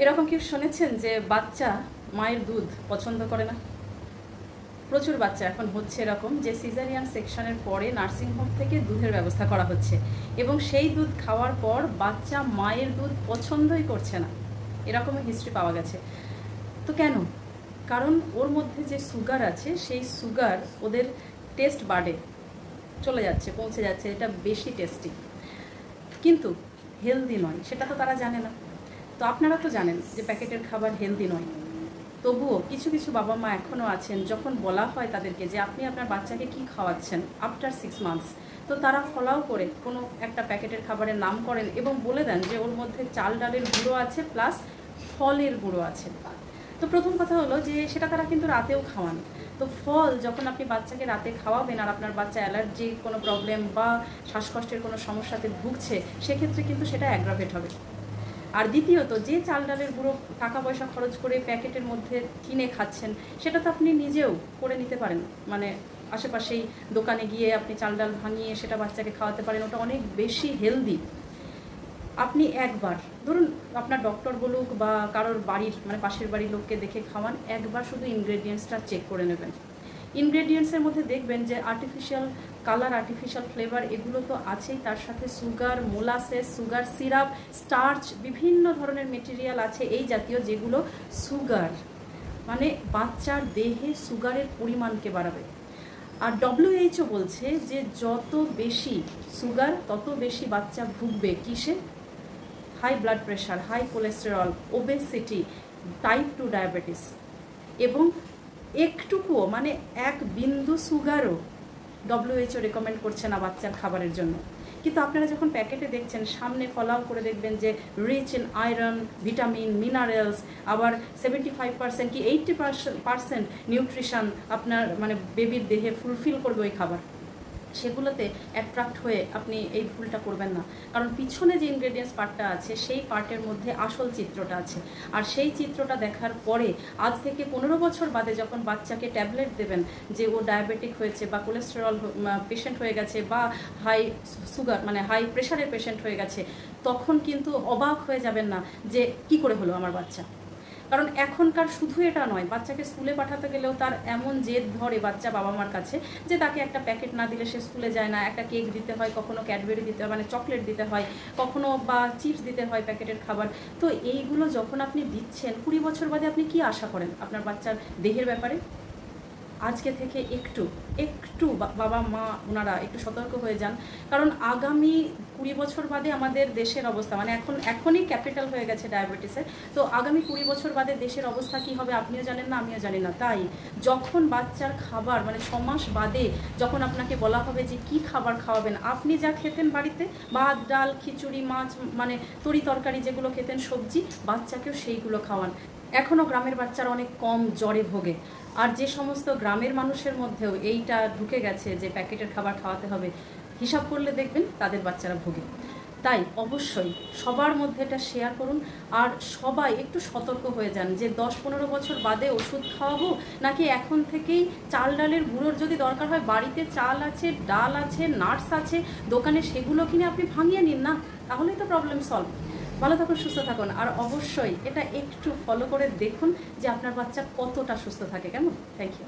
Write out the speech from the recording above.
এরকম কি শুনেছেন যে বাচ্চা মায়ের দুধ পছন্দ করে না? প্রচুর বাচ্চা এখন হচ্ছে এরকম যে সিজারিয়ান সেকশনের পরে নার্সিংহোম থেকে দুধের ব্যবস্থা করা হচ্ছে এবং সেই দুধ খাওয়ার পর বাচ্চা মায়ের দুধ পছন্দই করছে না। এরকমই হিস্ট্রি পাওয়া গেছে। তো কেন? কারণ ওর মধ্যে যে সুগার আছে সেই সুগার ওদের টেস্ট বাডে চলে যাচ্ছে, পৌঁছে যাচ্ছে, এটা বেশি টেস্টি, কিন্তু হেলদি নয়, সেটা তো তারা জানে না। তো আপনারা তো জানেন যে প্যাকেটের খাবার হেলদি নয়, তবুও কিছু কিছু বাবা মা এখনও আছেন, যখন বলা হয় তাদেরকে যে আপনি আপনার বাচ্চাকে কি খাওয়াচ্ছেন আফটার 6 মান্থস, তো তারা ফলাও করে কোনো একটা প্যাকেটের খাবারের নাম করেন এবং বলে দেন যে ওর মধ্যে চাল ডালের গুঁড়ো আছে প্লাস ফলের গুঁড়ো আছে। তো প্রথম কথা হলো যে সেটা তারা কিন্তু রাতেও খাওয়ান। তো ফল যখন আপনি বাচ্চাকে রাতে খাওয়াবেন আর আপনার বাচ্চা অ্যালার্জি কোনো প্রবলেম বা শ্বাসকষ্টের কোনো সমস্যাতে ভুগছে, সেক্ষেত্রে কিন্তু সেটা অ্যাগ্রাভেট হবে। আর দ্বিতীয়ত, যে চাল ডালের গুঁড়ো টাকা পয়সা খরচ করে প্যাকেটের মধ্যে কিনে খাচ্ছেন, সেটা তো আপনি নিজেও করে নিতে পারেন। মানে আশেপাশেই দোকানে গিয়ে আপনি চাল ডাল ভাঙিয়ে সেটা বাচ্চাকে খাওয়াতে পারেন, ওটা অনেক বেশি হেলদি। আপনি একবার ধরুন আপনার ডক্টর বলুক বা কারোর বাড়ির মানে পাশের বাড়ির লোককে দেখে খাওয়ান, একবার শুধু ইনগ্রেডিয়েন্টসটা চেক করে নেবেন। ইনগ্রেডিয়েন্টসের মধ্যে দেখবেন যে আর্টিফিশিয়াল কালার, আর্টিফিশিয়াল ফ্লেভার এগুলো তো আছেই, তার সাথে sugar, molasses, sugar syrup, starch, বিভিন্ন ধরনের মেটেরিয়াল আছে এই জাতীয়, যেগুলো সুগার মানে বাচ্চার দেহে সুগারের পরিমাণকে বাড়াবে। আর WHO বলছে যে যত বেশি সুগার তত বেশি বাচ্চা ভুগবে কিসে? High blood pressure, high cholesterol, obesity, type 2 diabetes. এবং একটুকুও মানে এক বিন্দু সুগারও WHO রেকমেন্ড করছে না বাচ্চার খাবারের জন্য। কিন্তু আপনারা যখন প্যাকেটে দেখছেন, সামনে ফলাও করে দেখবেন যে rich in iron, vitamin, minerals, আবার 75% কি 80% নিউট্রিশন আপনার মানে বেবির দেহে ফুলফিল করবে ওই খাবার। সেগুলোতে অ্যাট্রাক্ট হয়ে আপনি এই ভুলটা করবেন না, কারণ পিছনে যে ইনগ্রেডিয়েন্টস পার্টটা আছে সেই পার্টের মধ্যে আসল চিত্রটা আছে। আর সেই চিত্রটা দেখার পরে আজ থেকে 15 বছর বাদে যখন বাচ্চাকে ট্যাবলেট দেবেন যে ও ডায়াবেটিক হয়েছে বা কোলেস্টেরল পেশেন্ট হয়ে গেছে বা হাই সুগার মানে হাই প্রেশারের পেশেন্ট হয়ে গেছে, তখন কিন্তু অবাক হয়ে যাবেন না যে কি করে হলো আমার বাচ্চা। কারণ এখনকার শুধু এটা নয়, বাচ্চাকে স্কুলে পাঠাতে গেলেও তার এমন জেদ ধরে বাচ্চা বাবা মার কাছে যে তাকে একটা প্যাকেট না দিলে সে স্কুলে যায় না, একটা কেক দিতে হয়, কখনো ক্যাডবেরি দিতে হয় মানে চকলেট দিতে হয়, কখনো বা চিপস দিতে হয় প্যাকেটের খাবার। তো এইগুলো যখন আপনি দিচ্ছেন 20 বছর বাদে আপনি কি আশা করেন আপনার বাচ্চার দেহের ব্যাপারে? আজকে থেকে একটু একটু বাবা মা ওনারা একটু সতর্ক হয়ে যান, কারণ আগামী 20 বছর বাদে আমাদের দেশের অবস্থা মানে এখনই ক্যাপিটাল হয়ে গেছে ডায়াবেটিসের। তো আগামী 20 বছর বাদে দেশের অবস্থা কি হবে আপনিও জানেন না, আমিও জানি না। তাই যখন বাচ্চার খাবার মানে 6 মাস বাদে যখন আপনাকে বলা হবে যে কি খাবার খাওয়াবেন, আপনি যা খেতেন বাড়িতে ভাত ডাল খিচুড়ি মাছ মানে তরি তরকারি যেগুলো খেতেন সবজি, বাচ্চাকেও সেইগুলো খাওয়ান। এখনও গ্রামের বাচ্চারা অনেক কম জ্বরে ভোগে, আর যে সমস্ত গ্রামের মানুষের মধ্যেও এইটা ঢুকে গেছে যে প্যাকেটের খাবার খাওয়াতে হবে, হিসাব করলে দেখবেন তাদের বাচ্চারা ভোগে। তাই অবশ্যই সবার মধ্যে এটা শেয়ার করুন আর সবাই একটু সতর্ক হয়ে যান যে 10-15 বছর বাদে ওষুধ খাওয়াবো নাকি এখন থেকেই চাল ডালের গুঁড়োর যদি দরকার হয় বাড়িতে চাল আছে, ডাল আছে, নাটস আছে দোকানে, সেগুলো কিনে আপনি ভাঙিয়ে নিন না, তাহলেই তো প্রবলেম সলভ। ভালো থাকুন, সুস্থ থাকুন, আর অবশ্যই এটা একটু ফলো করে দেখুন যে আপনার বাচ্চা কতটা সুস্থ থাকে। কেমন? Thank you.